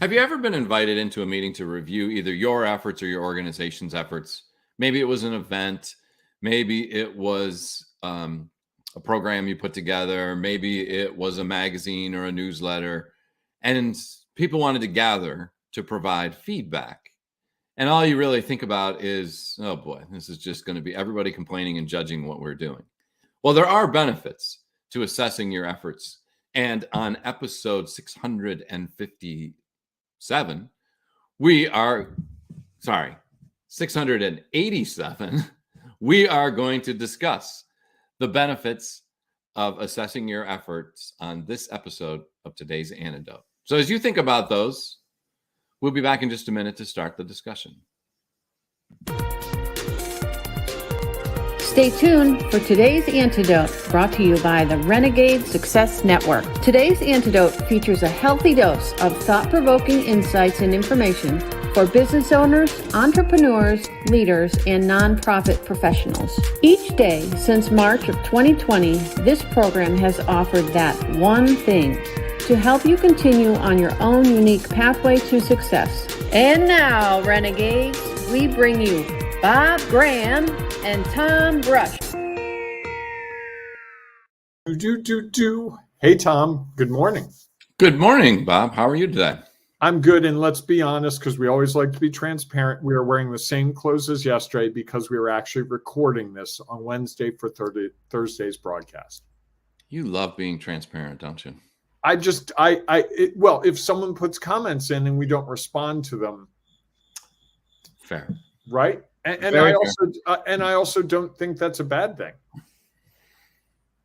Have you ever been invited into a meeting to review either your efforts or your organization's efforts? Maybe it was an event. Maybe it was a program you put together. Maybe it was a magazine or a newsletter. And people wanted to gather to provide feedback. And all you really think about is, oh boy, this is just going to be everybody complaining and judging what we're doing. Well, there are benefits to assessing your efforts. And on episode 657, 687, we are going to discuss the benefits of assessing your efforts on this episode of today's Antidote. So as you think about those, we'll be back in just a minute to start the discussion. Stay tuned for today's Antidote, brought to you by the Renegade Success Network. Today's Antidote features a healthy dose of thought-provoking insights and information for business owners, entrepreneurs, leaders, and nonprofit professionals. Each day since March of 2020, this program has offered that one thing to help you continue on your own unique pathway to success. And now, Renegades, we bring you Bob Graham and Tom Brush. Hey, Tom. Good morning. Good morning, Bob. How are you today? I'm good, and let's be honest, because we always like to be transparent. We are wearing the same clothes as yesterday because we were actually recording this on Wednesday for Thursday's broadcast. You love being transparent, don't you? Well, if someone puts comments in and we don't respond to them, fair, right? And I also don't think that's a bad thing.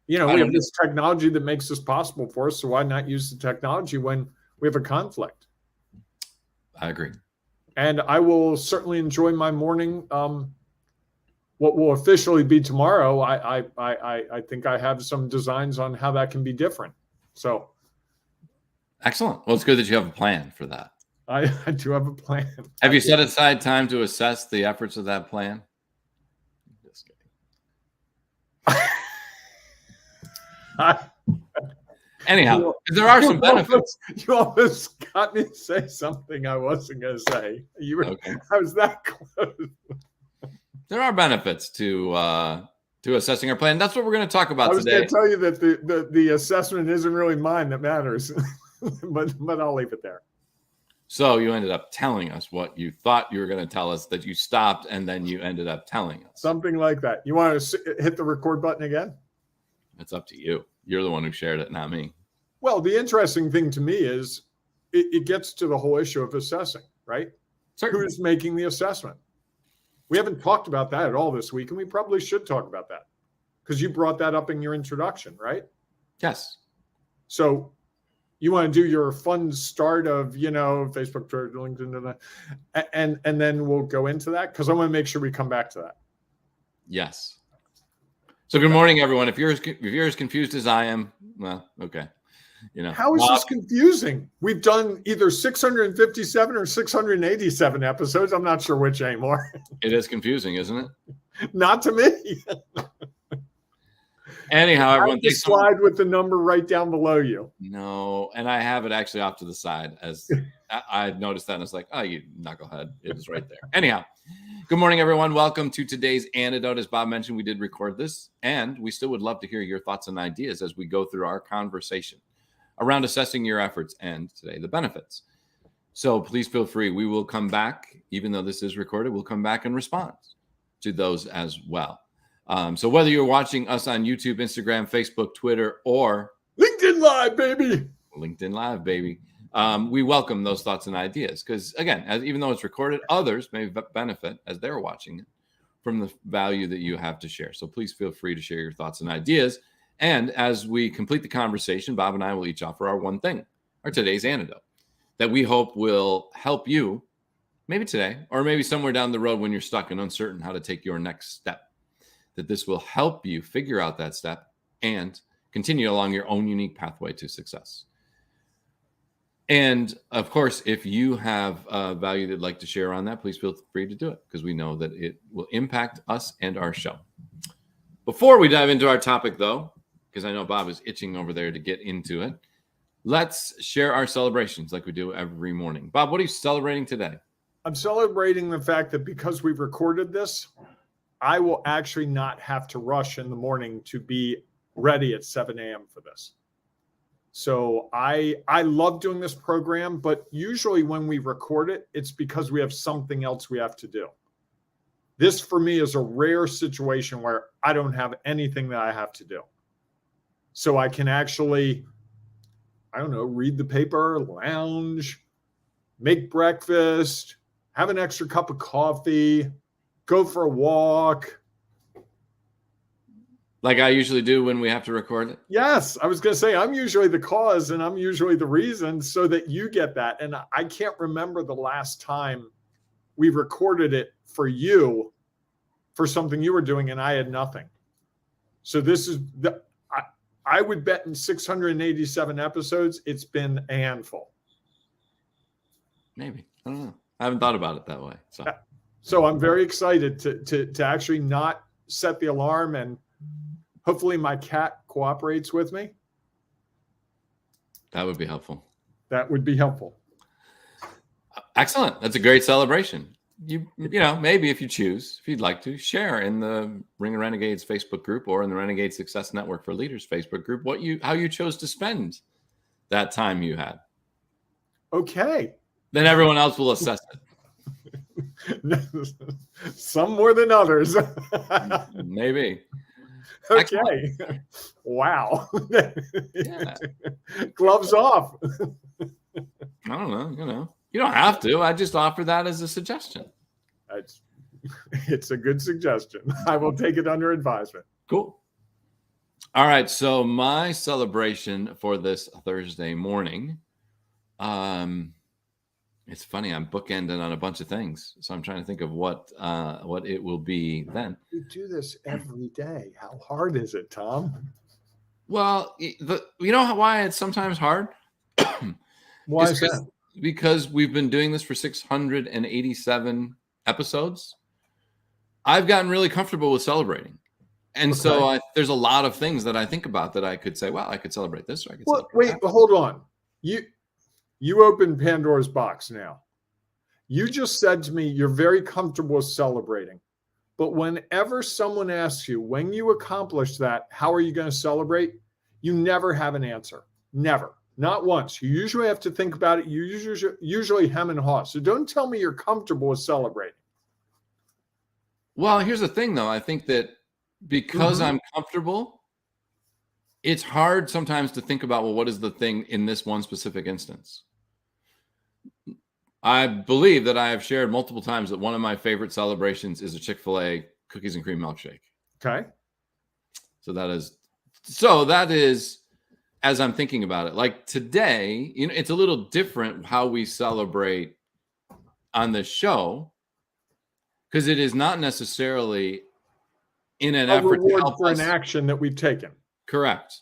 You know, we have this technology that makes this possible for us, so why not use the technology when we have a conflict? I agree. And I will certainly enjoy my morning. What will officially be tomorrow, I think I have some designs on how that can be different. So, excellent. Well, it's good that you have a plan for that. I do have a plan. Have you set aside time to assess the efforts of that plan? Just kidding. Anyhow, there are some benefits. You almost got me to say something I wasn't going to say. Okay. I was that close. There are benefits to assessing our plan. That's what we're going to talk about today. I was going to tell you that the assessment isn't really mine that matters, but I'll leave it there. So you ended up telling us what you thought you were going to tell us, that you stopped, and then you ended up telling us. Something like that. You want to hit the record button again? It's up to you. You're the one who shared it, not me. Well, the interesting thing to me is it gets to the whole issue of assessing, right? Certainly. Who's making the assessment? We haven't talked about that at all this week, and we probably should talk about that because you brought that up in your introduction, right? Yes. So you want to do your fun start of, Facebook, Twitter, LinkedIn, and then we'll go into that because I want to make sure we come back to that. Yes. So good morning, everyone. If you're as confused as I am, well, okay. How is this confusing? We've done either 657 or 687 episodes. I'm not sure which anymore. It is confusing, isn't it? Not to me. Anyhow, everyone, thanks. Slide with the number right down below you. No, and I have it actually off to the side as I noticed that, and it's like, oh, you knucklehead. It is right there. Anyhow, good morning, everyone. Welcome to today's Antidote. As Bob mentioned, we did record this, and we still would love to hear your thoughts and ideas as we go through our conversation around assessing your efforts and today the benefits. So please feel free. We will come back, even though this is recorded, we'll come back and respond to those as well. So whether you're watching us on YouTube, Instagram, Facebook, Twitter, or LinkedIn Live, baby. LinkedIn Live, baby. We welcome those thoughts and ideas because, again, even though it's recorded, others may benefit as they're watching it from the value that you have to share. So please feel free to share your thoughts and ideas. And as we complete the conversation, Bob and I will each offer our one thing, our today's antidote, that we hope will help you maybe today or maybe somewhere down the road when you're stuck and uncertain how to take your next step, that this will help you figure out that step and continue along your own unique pathway to success. And of course, if you have value that you'd like to share on that, please feel free to do it because we know that it will impact us and our show. Before we dive into our topic, though, because I know Bob is itching over there to get into it, let's share our celebrations like we do every morning. Bob, what are you celebrating today? I'm celebrating the fact that because we've recorded this, I will actually not have to rush in the morning to be ready at 7 a.m. for this. So I love doing this program, but usually when we record it, it's because we have something else we have to do. This for me is a rare situation where I don't have anything that I have to do. So I can actually, I don't know, read the paper, lounge, make breakfast, have an extra cup of coffee, go for a walk. Like I usually do when we have to record it? Yes, I was going to say I'm usually the cause and I'm usually the reason so that you get that. And I can't remember the last time we recorded it for you for something you were doing and I had nothing. So this is I would bet in 687 episodes, it's been a handful. Maybe. I don't know. I haven't thought about it that way. So I'm very excited to actually not set the alarm, and hopefully my cat cooperates with me. That would be helpful. That would be helpful. Excellent. That's a great celebration. You know, maybe if you choose, if you'd like to, share in the Ring of Renegades Facebook group or in the Renegade Success Network for Leaders Facebook group how you chose to spend that time you had. Okay. Then everyone else will assess it. Some more than others. Maybe. Okay. Excellent. Wow. Yeah. Gloves off. I don't know. You don't have to. I just offer that as a suggestion. It's a good suggestion. I will take it under advisement. Cool. All right. So my celebration for this Thursday morning, it's funny. I'm bookending on a bunch of things, so I'm trying to think of what it will be then. You do this every day. How hard is it, Tom? Well, you know why it's sometimes hard? Why is that? Because we've been doing this for 687 episodes. I've gotten really comfortable with celebrating. And so there's a lot of things that I think about that I could say, well, I could celebrate this or I could celebrate that. Wait, hold on. You opened Pandora's box now. You just said to me you're very comfortable with celebrating. But whenever someone asks you, when you accomplish that, how are you going to celebrate? You never have an answer. Never. Not once. You usually have to think about it. You usually hem and haw. So don't tell me you're comfortable with celebrating. Well, here's the thing, though. I think that because I'm comfortable, it's hard sometimes to think about, well, what is the thing in this one specific instance? I believe that I have shared multiple times that one of my favorite celebrations is a Chick-fil-A cookies and cream milkshake. Okay. So that is, as I'm thinking about it, like today, it's a little different how we celebrate on the show because it is not necessarily in an effort to help for us. An action that we've taken. Correct.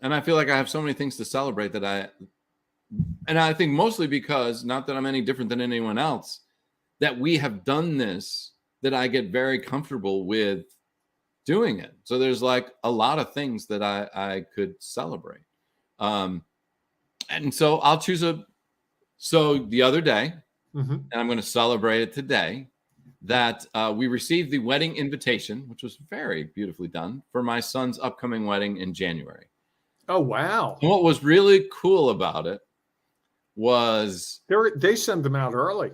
And I feel like I have so many things to celebrate and I think mostly because, not that I'm any different than anyone else, that we have done this, that I get very comfortable with doing it. So there's like a lot of things that I could celebrate. And so I'll choose so the other day, and I'm going to celebrate it today, that we received the wedding invitation, which was very beautifully done, for my son's upcoming wedding in January. Oh, wow. And what was really cool about it was they send them out early.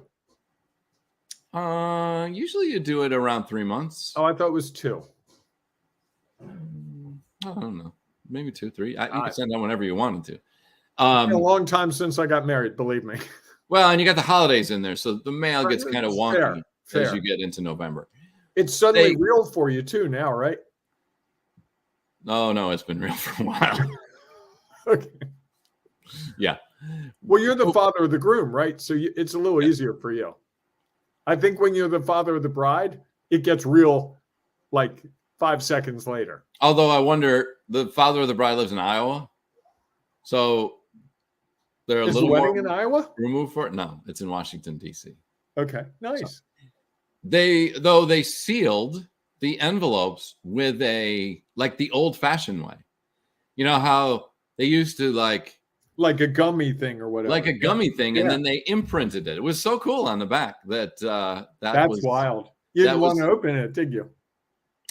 Usually you do it around 3 months. Oh, I thought it was 2. I don't know. Maybe 2, 3. You can send out whenever you wanted to. It's been a long time since I got married, believe me. Well, and you got the holidays in there, so the mail gets kind of wonky as you get into November. It's suddenly real for you too now, right? No, it's been real for a while. Okay. Yeah. Well, you're the father of the groom, right? So it's a little easier for you. I think when you're the father of the bride, it gets real like 5 seconds later. Although I wonder, the father of the bride lives in Iowa. So they're a little wedding more in Iowa? removed for it. No, it's in Washington, D.C. Okay, nice. So they sealed the envelopes with the old fashioned way. You know how they used to like a gummy thing or whatever. Like a gummy thing, Yeah. and then they imprinted it. It was so cool on the back that That's was wild. You didn't want to open it, did you?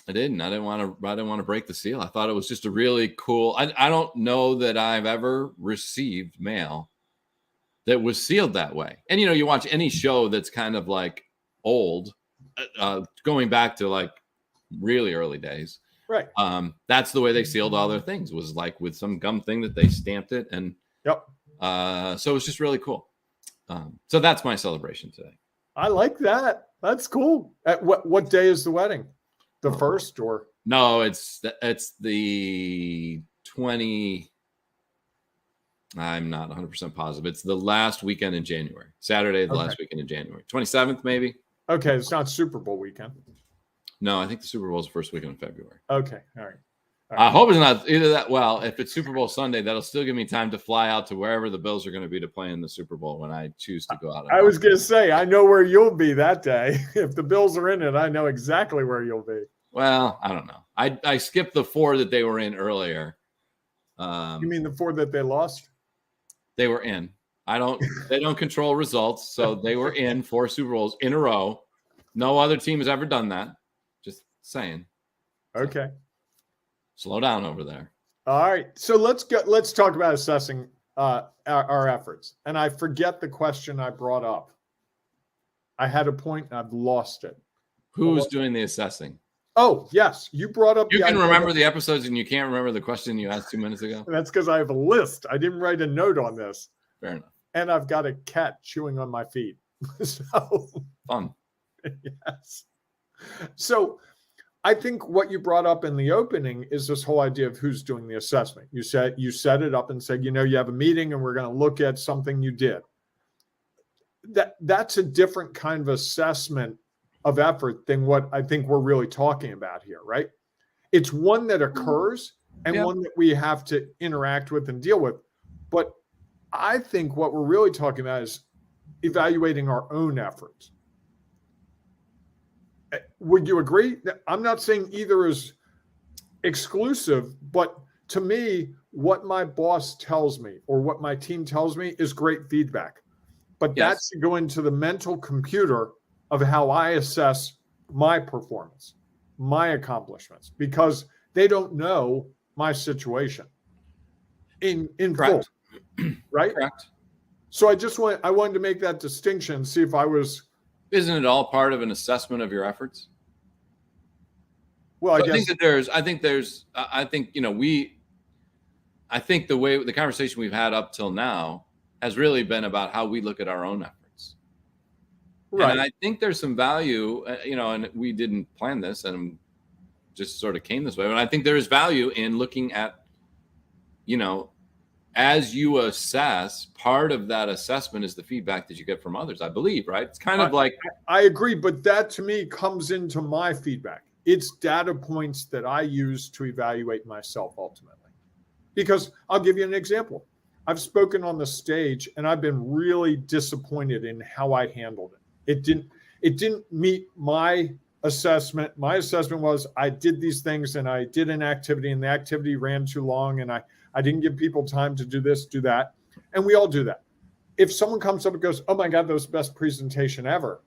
I didn't. I didn't want to break the seal. I thought it was just a really cool. I don't know that I've ever received mail that was sealed that way. And you watch any show that's kind of like old, going back to like really early days. Right. That's the way they sealed all their things, was like with some gum thing that they stamped it, and yep. So it was just really cool. So that's my celebration today. I like that. That's cool. At what day is the wedding? The first, or no? It's the 20. I'm not 100% positive. It's the last weekend in January. Saturday, the last weekend in January. 27th, maybe. Okay, it's not Super Bowl weekend. No, I think the Super Bowl is the first weekend in February. Okay, all right. I hope it's not either that. Well, if it's Super Bowl Sunday, that'll still give me time to fly out to wherever the Bills are going to be to play in the Super Bowl when I choose to go out. I was going to say, I know where you'll be that day. If the Bills are in it, I know exactly where you'll be. Well, I don't know. I skipped the 4 that they were in earlier. You mean the 4 that they lost? They were in. They don't control results, so they were in 4 Super Bowls in a row. No other team has ever done that. Just saying. Okay. Slow down over there. All right. So let's talk about assessing our efforts. And I forget the question I brought up. I had a point and I've lost it. Who's doing the assessing? Oh, yes. You brought up. You can remember the episodes and you can't remember the question you asked 2 minutes ago? That's because I have a list. I didn't write a note on this. Fair enough. And I've got a cat chewing on my feet. So fun. Yes. So I think what you brought up in the opening is this whole idea of who's doing the assessment. You set it up and said, you have a meeting and we're going to look at something you did. That's a different kind of assessment of effort than what I think we're really talking about here, right? It's one that occurs and one that we have to interact with and deal with. But I think what we're really talking about is evaluating our own efforts. Would you agree? I'm not saying either is exclusive, but to me, what my boss tells me or what my team tells me is great feedback. But that's to go into the mental computer of how I assess my performance, my accomplishments, because they don't know my situation in full, right? Correct. So I wanted to make that distinction, see if I was. Isn't it all part of an assessment of your efforts? Well, I think the way the conversation we've had up till now has really been about how we look at our own efforts. Right. And I think there's some value, and we didn't plan this and just sort of came this way, but I think there is value in looking at, as you assess, part of that assessment is the feedback that you get from others, I believe, right? It's kind of like. I agree, but that to me comes into my feedback. It's data points that I use to evaluate myself ultimately. Because I'll give you an example. I've spoken on the stage and I've been really disappointed in how I handled it. It didn't meet my assessment. My assessment was I did these things and I did an activity and the activity ran too long and I didn't give people time to do this, do that. And we all do that. If someone comes up and goes, oh my God, that was the best presentation ever.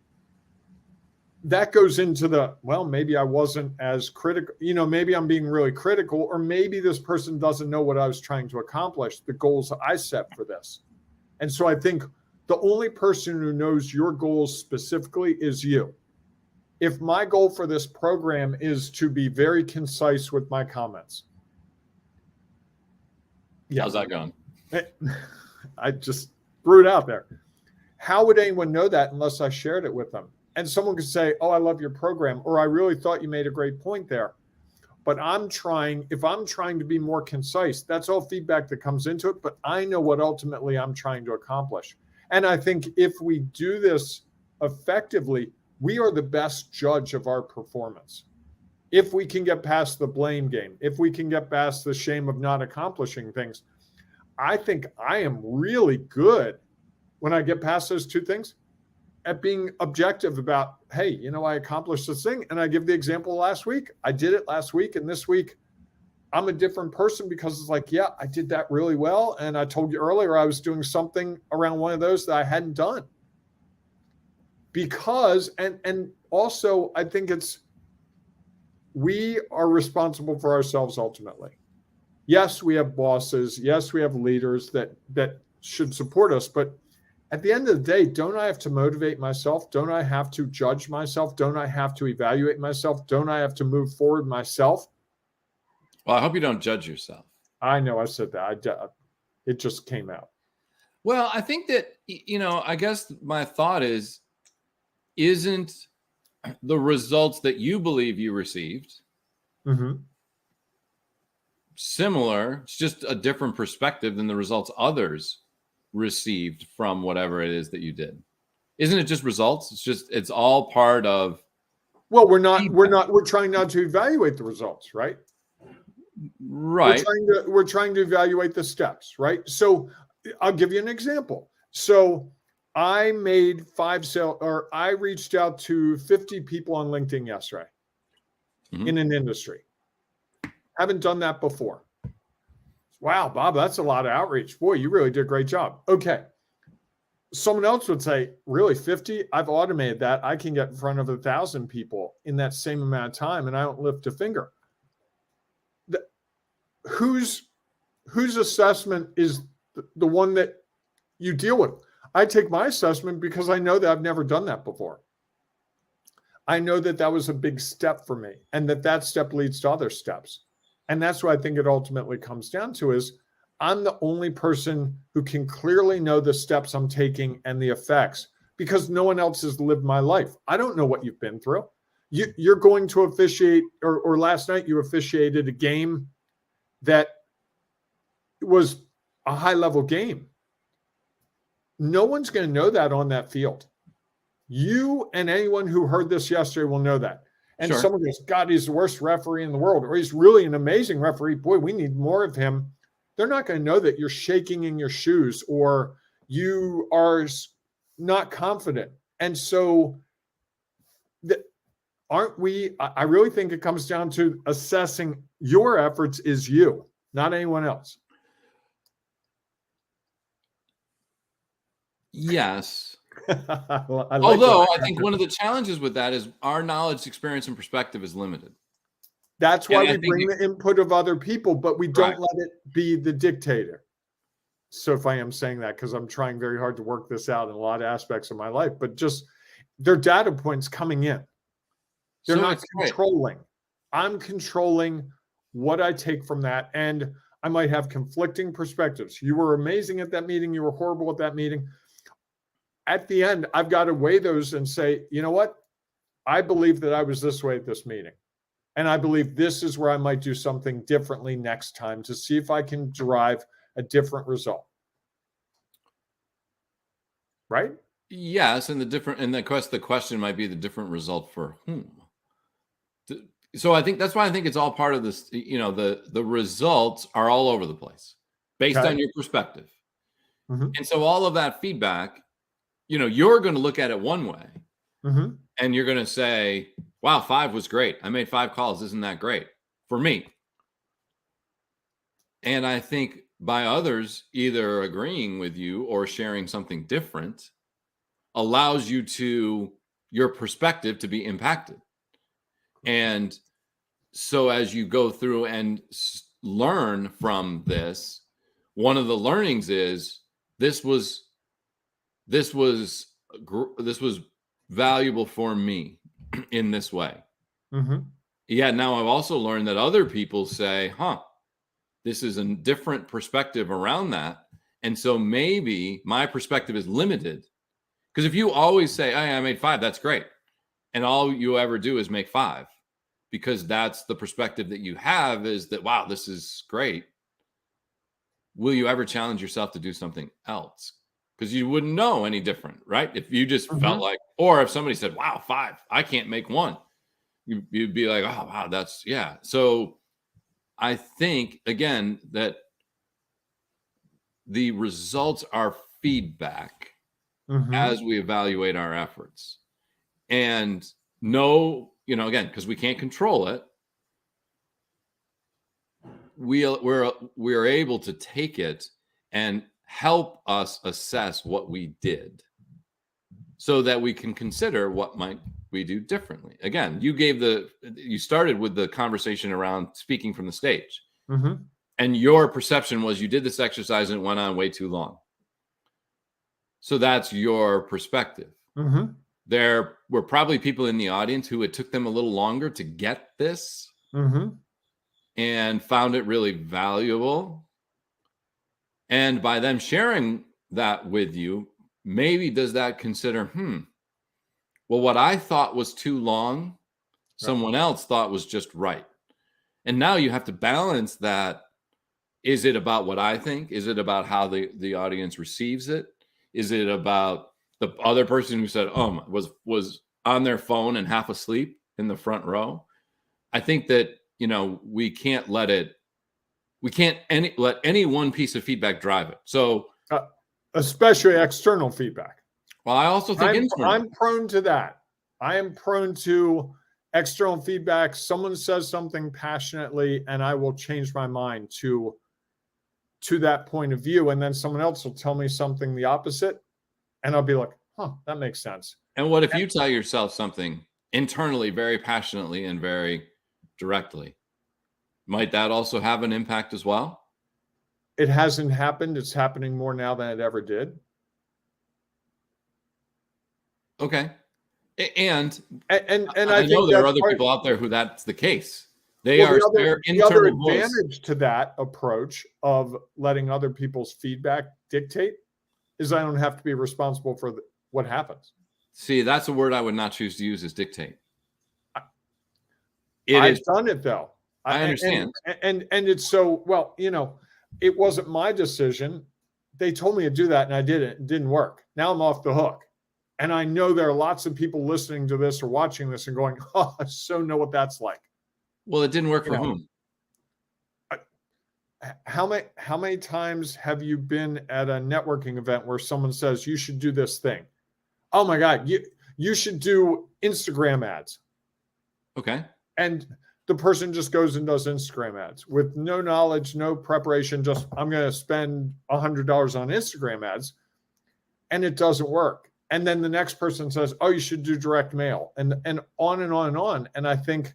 That goes into maybe I wasn't as critical, maybe I'm being really critical, or maybe this person doesn't know what I was trying to accomplish, the goals I set for this. And so I think the only person who knows your goals specifically is you. If my goal for this program is to be very concise with my comments. Yeah. How's that going? I just threw it out there. How would anyone know that unless I shared it with them? And someone could say, oh, I love your program, or I really thought you made a great point there. But if I'm trying to be more concise, that's all feedback that comes into it. But I know what ultimately I'm trying to accomplish. And I think if we do this effectively, we are the best judge of our performance. If we can get past the blame game, if we can get past the shame of not accomplishing things, I think I am really good when I get past those two things at being objective about, hey, I accomplished this thing. And I give the example last week. I did it last week. And this week, I'm a different person because it's like, yeah, I did that really well. And I told you earlier, I was doing something around one of those that I hadn't done. Because, and also I think we are responsible for ourselves ultimately. Yes, we have bosses. Yes, we have leaders that should support us. But at the end of the day, don't I have to motivate myself? Don't I have to judge myself? Don't I have to evaluate myself? Don't I have to move forward myself? Well, I hope you don't judge yourself. I know I said that. It just came out. Well, I think that, I guess my thought isn't the results that you believe you received similar? It's just a different perspective than the results others received from whatever it is that you did. Isn't it just results? It's all part of. Well, we're trying not to evaluate the results, right? Right. We're trying to evaluate the steps, right? So I'll give you an example. So I made I reached out to 50 people on LinkedIn yesterday in an industry. Haven't done that before. Wow, Bob, that's a lot of outreach. Boy, you really did a great job. Okay. Someone else would say, really, 50? I've automated that. I can get in front of 1,000 people in that same amount of time, and I don't lift a finger. Whose assessment is the one that you deal with? I take my assessment because I know that I've never done that before. I know that that was a big step for me, and that step leads to other steps. And that's what I think it ultimately comes down to is I'm the only person who can clearly know the steps I'm taking and the effects because no one else has lived my life. I don't know what you've been through. You're going to officiate, or last night you officiated a game that was a high-level game. No one's going to know that on that field. You and anyone who heard this yesterday will know that. And someone goes, God, he's the worst referee in the world, or he's really an amazing referee. Boy, we need more of him. They're not going to know that you're shaking in your shoes or you are not confident. And so I really think it comes down to assessing your efforts is you, not anyone else. Yes. Although I think one of the challenges with that is our knowledge, experience, and perspective is limited. That's why we bring the input of other people, but we don't let it be the dictator. So if I am saying that, because I'm trying very hard to work this out in a lot of aspects of my life, but just they're data points coming in. They're not controlling. I'm controlling what I take from that. And I might have conflicting perspectives. You were amazing at that meeting. You were horrible at that meeting. At the end, I've got to weigh those and say, you know what? I believe that I was this way at this meeting. And I believe this is where I might do something differently next time to see if I can derive a different result. Right? Yes. And the question might be the different result for whom? So I think that's why I think it's all part of this, the results are all over the place based on your perspective. And so all of that feedback, you're going to look at it one way and you're going to say, wow, 5 was great. I made 5 calls. Isn't that great for me? And I think by others either agreeing with you or sharing something different allows your perspective to be impacted. And so as you go through and learn from this, one of the learnings is this was valuable for me in this way. Yeah. Now I've also learned that other people say, this is a different perspective around that. And so maybe my perspective is limited. Because if you always say, hey, I made 5, that's great. And all you ever do is make 5, because that's the perspective that you have is that, wow, this is great. Will you ever challenge yourself to do something else? Because you wouldn't know any different, right? If you just felt like, or if somebody said, wow, 5, I can't make 1. You'd be like, oh, wow, that's, yeah. So I think, again, that the results are feedback as we evaluate our efforts. And again, because we can't control it, we're able to take it and help us assess what we did, so that we can consider what might we do differently. Again, you started with the conversation around speaking from the stage, and your perception was you did this exercise and it went on way too long. So that's your perspective. There were probably people in the audience who it took them a little longer to get this and found it really valuable. And by them sharing that with you, maybe does that consider, well, what I thought was too long, someone else thought was just right. And now you have to balance that. Is it about what I think? Is it about how the audience receives it? Is it about the other person who said, was on their phone and half asleep in the front row? I think that, we can't let any one piece of feedback drive it. So, especially external feedback. Well, I also think I'm prone to that. I am prone to external feedback. Someone says something passionately, and I will change my mind to that point of view. And then someone else will tell me something the opposite, and I'll be like, that makes sense. And what if you tell yourself something internally, very passionately and very directly? Might that also have an impact as well? It hasn't happened. It's happening more now than it ever did. Okay. And I know there are other people out there who that's the case. The other advantage to that approach of letting other people's feedback dictate is I don't have to be responsible for what happens. See, that's a word I would not choose to use, is dictate. I've done it though. I understand. And it's so, well, it wasn't my decision. They told me to do that and I did it. It didn't work. Now I'm off the hook. And I know there are lots of people listening to this or watching this and going, I so know what that's like. Well, it didn't work for whom? How many times have you been at a networking event where someone says you should do this thing? Oh my God, you should do Instagram ads. Okay. And the person just goes and does Instagram ads with no knowledge, no preparation, just I'm going to spend $100 on Instagram ads, and it doesn't work. And then the next person says, oh, you should do direct mail, and on and on and on. And I think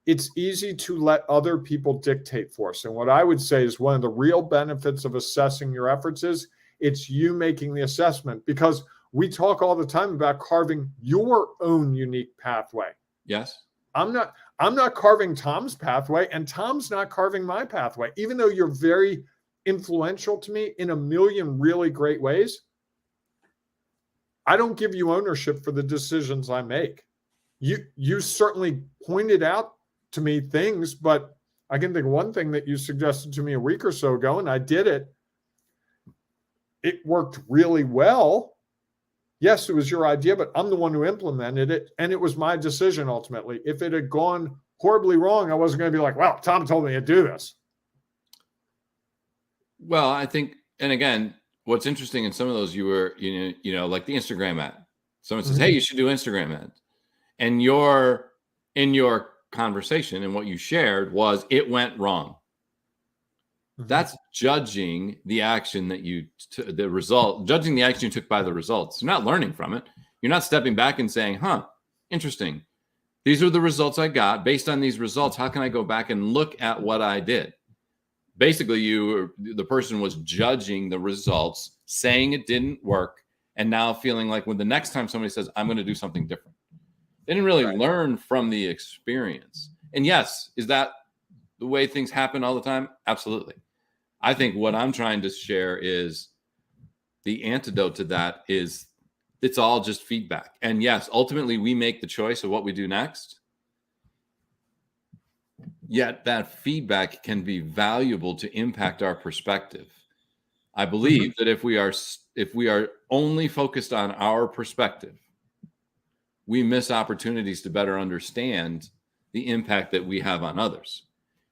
it's easy to let other people dictate for us. And what I would say is one of the real benefits of assessing your efforts is it's you making the assessment, because we talk all the time about carving your own unique pathway. Yes. I'm not carving Tom's pathway, and Tom's not carving my pathway, even though you're very influential to me in a million really great ways. I don't give you ownership for the decisions I make. You certainly pointed out to me things, but I can think of one thing that you suggested to me a week or so ago, and I did it. It worked really well. Yes, it was your idea, but I'm the one who implemented it, and it was my decision ultimately. If it had gone horribly wrong, I wasn't going to be like, well, Tom told me to do this. Well, I think, and again, what's interesting in some of those, you were, like the Instagram ad. Someone says, hey, you should do Instagram ads. And in your conversation and what you shared was it went wrong. That's judging the action that judging the action you took by the results. You're not learning from it. You're not stepping back and saying, interesting. These are the results I got. Based on these results, how can I go back and look at what I did? Basically, the person was judging the results, saying it didn't work, and now feeling like when the next time somebody says, I'm going to do something different. They didn't really learn from the experience. And yes, is that the way things happen all the time? Absolutely. I think what I'm trying to share is the antidote to that is it's all just feedback. And yes, ultimately we make the choice of what we do next. Yet that feedback can be valuable to impact our perspective. I believe that if we are only focused on our perspective, we miss opportunities to better understand the impact that we have on others.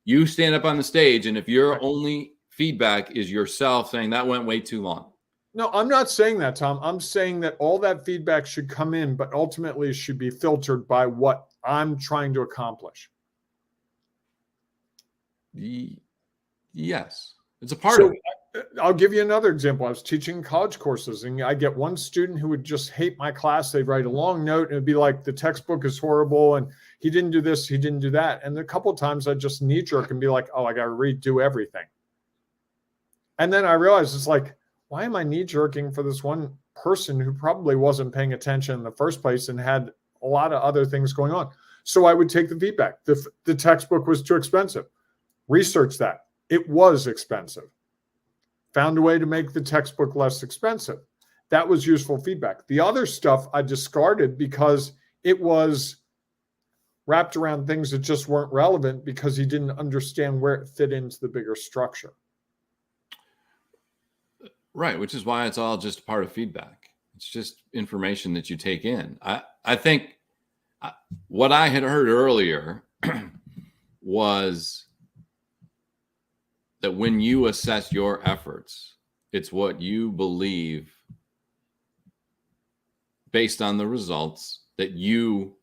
You stand up on the stage, and if your only feedback is yourself saying that went way too long. No, I'm not saying that, Tom. I'm saying that all that feedback should come in, but ultimately it should be filtered by what I'm trying to accomplish. Yes, it's a part of it. I'll give you another example. I was teaching college courses, and I get one student who would just hate my class. They'd write a long note, and it'd be like, the textbook is horrible, and he didn't do this, he didn't do that. And a couple of times I'd just knee jerk and be like, oh, I got to redo everything. And then I realized, it's like, why am I knee jerking for this one person who probably wasn't paying attention in the first place and had a lot of other things going on? So I would take the feedback. The textbook was too expensive. Research that. It was expensive. Found a way to make the textbook less expensive. That was useful feedback. The other stuff I discarded because it was wrapped around things that just weren't relevant because he didn't understand where it fit into the bigger structure. Right, which is why it's all just part of feedback. It's just information that you take in. I think what I had heard earlier was that when you assess your efforts, it's what you believe based on the results that you,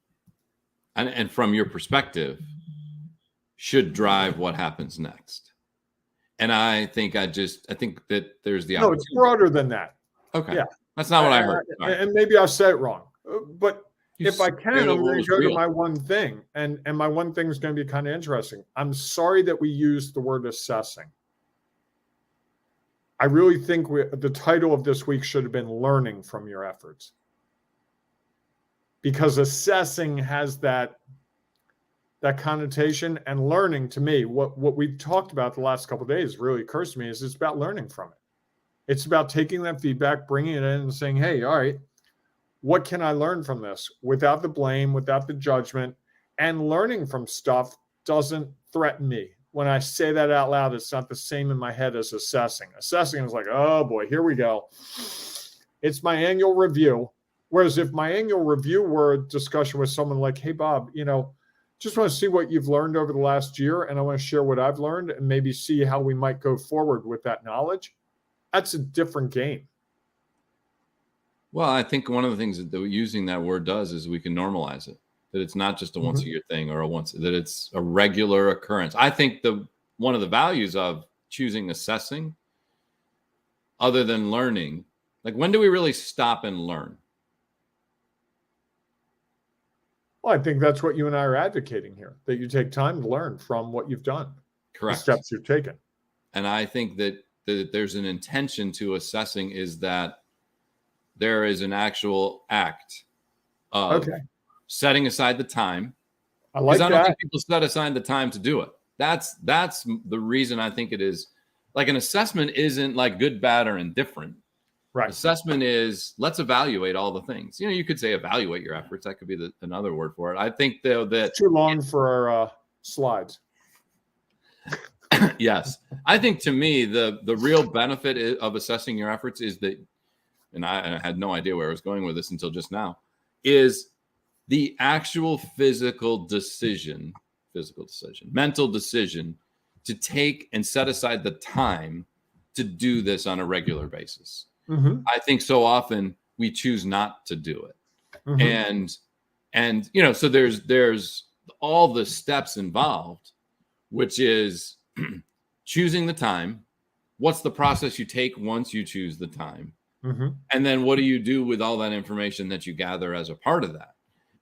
and from your perspective, should drive what happens next. And I think that there's the opportunity. It's broader than that. Okay. Yeah. That's not what I heard. And maybe I said it wrong. But if I can, I'm going to go to my one thing. And my one thing is going to be kind of interesting. I'm sorry that we used the word assessing. I really think the title of this week should have been learning from your efforts. Because assessing has that connotation, and learning, to me, what we've talked about the last couple of days really occurs to me is it's about learning from it. It's about taking that feedback, bringing it in and saying, hey, all right, what can I learn from this without the blame, without the judgment? And learning from stuff doesn't threaten me. When I say that out loud, it's not the same in my head as assessing. Assessing is like, oh boy, here we go. It's my annual review. Whereas if my annual review were a discussion with someone like, hey, Bob, just want to see what you've learned over the last year, and I want to share what I've learned and maybe see how we might go forward with that knowledge. That's a different game. Well, I think one of the things that using that word does is we can normalize it, that it's not just a once a year thing or that it's a regular occurrence. I think one of the values of choosing assessing, other than learning, like, when do we really stop and learn? Well, I think that's what you and I are advocating here, that you take time to learn from what you've done. Correct. The steps you've taken. And I think that there's an intention to assessing, is that there is an actual act of setting aside the time. I like that. I don't think people set aside the time to do it. That's the reason I think it is. Like, an assessment isn't like good, bad, or indifferent. Right. Assessment is, let's evaluate all the things. You could say evaluate your efforts. That could be another word for it. I think, though, that it's too long for our slides. Yes. I think, to me, the real benefit of assessing your efforts is that, and I had no idea where I was going with this until just now, is the actual mental decision to take and set aside the time to do this on a regular basis. Mm-hmm. I think so often we choose not to do it. Mm-hmm. And so there's all the steps involved, which is choosing the time. What's the process you take once you choose the time? Mm-hmm. And then what do you do with all that information that you gather as a part of that?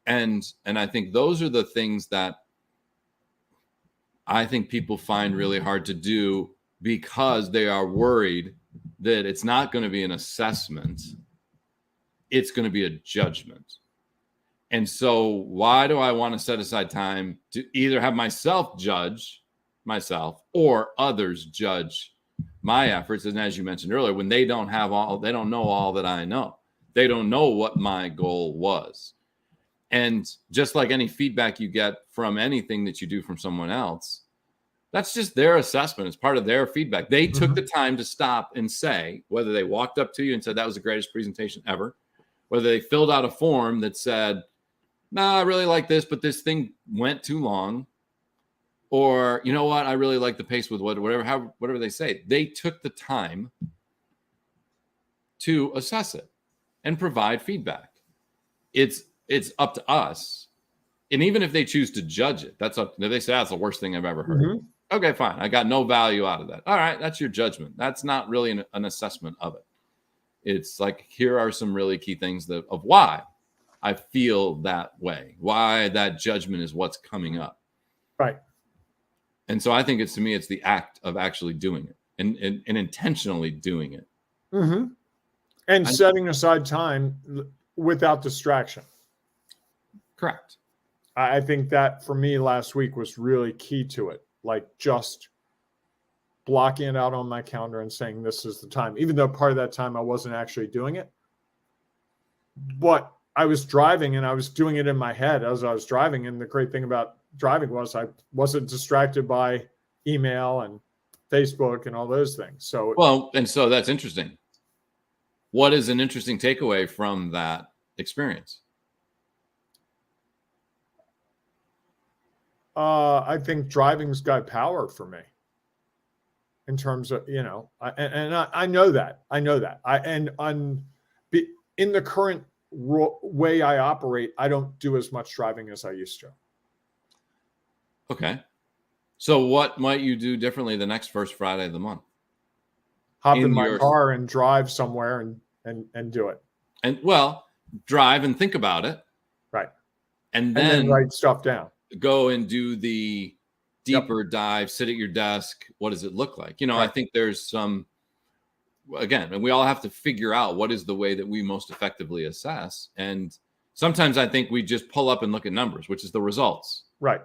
And I think those are the things that I think people find really hard to do, because they are worried that it's not going to be an assessment. It's going to be a judgment. And so why do I want to set aside time to either have myself judge myself or others judge my efforts? And as you mentioned earlier, when they don't know all that I know. They don't know what my goal was. And just like any feedback you get from anything that you do from someone else, that's just their assessment. It's part of their feedback. They took the time to stop and say, whether they walked up to you and said, that was the greatest presentation ever, whether they filled out a form that said, nah, I really like this, but this thing went too long. Or, you know what, I really like the pace with whatever they say. They took the time to assess it and provide feedback. It's up to us. And even if they choose to judge it, that's up. They say that's the worst thing I've ever heard. Mm-hmm. Okay, fine. I got no value out of that. All right, that's your judgment. That's not really an assessment of it. It's like, here are some really key things of why I feel that way, why that judgment is what's coming up. Right. And so I think to me, it's the act of actually doing it and intentionally doing it. Mm-hmm. And setting aside time without distraction. Correct. I think that for me last week was really key to it. Like just blocking it out on my calendar and saying, this is the time, even though part of that time I wasn't actually doing it. But I was driving and I was doing it in my head as I was driving. And the great thing about driving was I wasn't distracted by email and Facebook and all those things. So, and so that's interesting. What is an interesting takeaway from that experience? I think driving's got power for me in terms of, I know that. In the current way I operate, I don't do as much driving as I used to. Okay. So what might you do differently the next first Friday of the month? Hop in my car and drive somewhere and do it. And drive and think about it. Right. And then write stuff down. Go and do the deeper dive, sit at your desk. What does it look like? Right. I think there's some, again, and we all have to figure out what is the way that we most effectively assess. And sometimes I think we just pull up and look at numbers, which is the results. Right.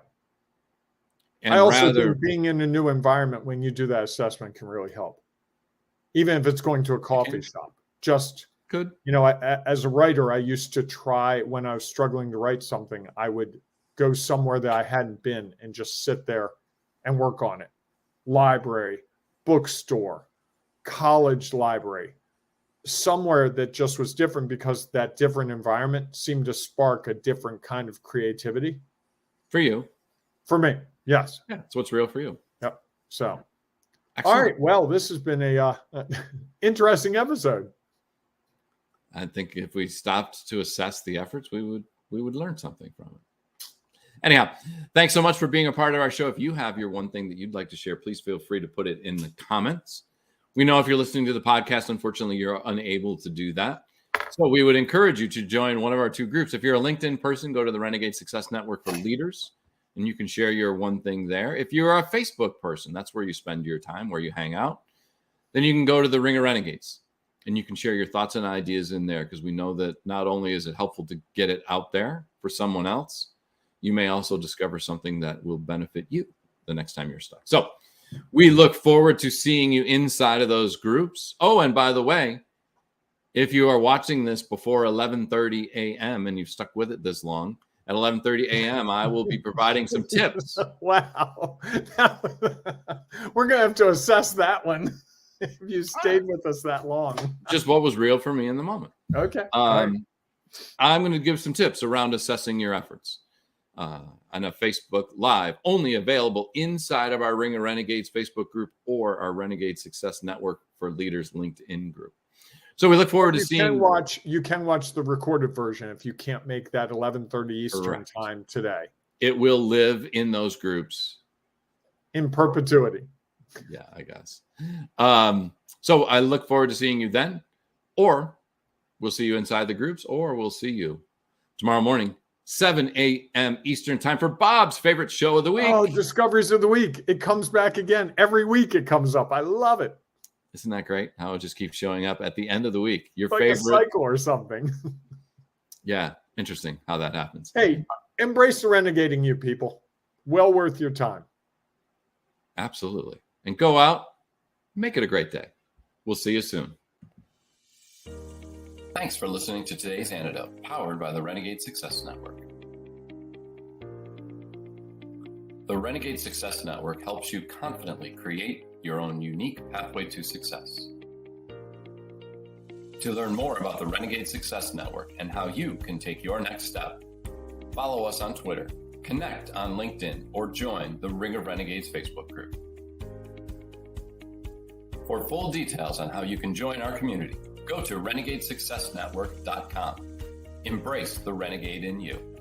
And I also think being in a new environment when you do that assessment can really help. Even if it's going to a coffee shop, just good. As a writer, I used to try when I was struggling to write something, I would go somewhere that I hadn't been and just sit there and work on it. Library, bookstore, college library, somewhere that just was different because that different environment seemed to spark a different kind of creativity. For you. For me, yes. Yeah, it's what's real for you. Yep. So, excellent. All right. Well, this has been a interesting episode. I think if we stopped to assess the efforts, we would learn something from it. Anyhow, thanks so much for being a part of our show. If you have your one thing that you'd like to share, please feel free to put it in the comments. We know if you're listening to the podcast, unfortunately, you're unable to do that. So we would encourage you to join one of our two groups. If you're a LinkedIn person, go to the Renegade Success Network for Leaders, and you can share your one thing there. If you're a Facebook person, that's where you spend your time, where you hang out. Then you can go to the Ring of Renegades, and you can share your thoughts and ideas in there, because we know that not only is it helpful to get it out there for someone else, you may also discover something that will benefit you the next time you're stuck. So we look forward to seeing you inside of those groups. Oh, and by the way, if you are watching this before 11:30 a.m. and you've stuck with it this long, at 11:30 a.m., I will be providing some tips. Wow. We're going to have to assess that one if you stayed with us that long. Just what was real for me in the moment. Okay. I'm going to give some tips around assessing your efforts. On a Facebook Live, only available inside of our Ring of Renegades Facebook group or our Renegade Success Network for Leaders LinkedIn group. So we look forward to seeing. You can watch the recorded version if you can't make that 11:30 Eastern time today. It will live in those groups in perpetuity. Yeah, I guess. So I look forward to seeing you then, or we'll see you inside the groups, or we'll see you tomorrow morning, 7 a.m. Eastern time, for Bob's favorite show of the week. Oh, Discoveries of the Week. It comes back again. Every week it comes up. I love it. Isn't that great? How it just keeps showing up at the end of the week. Your like favorite a cycle or something. Yeah, interesting how that happens. Hey, embrace the renegading, you people. Well worth your time. Absolutely. And go out, make it a great day. We'll see you soon. Thanks for listening to today's Antidote, powered by the Renegade Success Network. The Renegade Success Network helps you confidently create your own unique pathway to success. To learn more about the Renegade Success Network and how you can take your next step, follow us on Twitter, connect on LinkedIn, or join the Ring of Renegades Facebook group. For full details on how you can join our community, go to renegadesuccessnetwork.com. Embrace the renegade in you.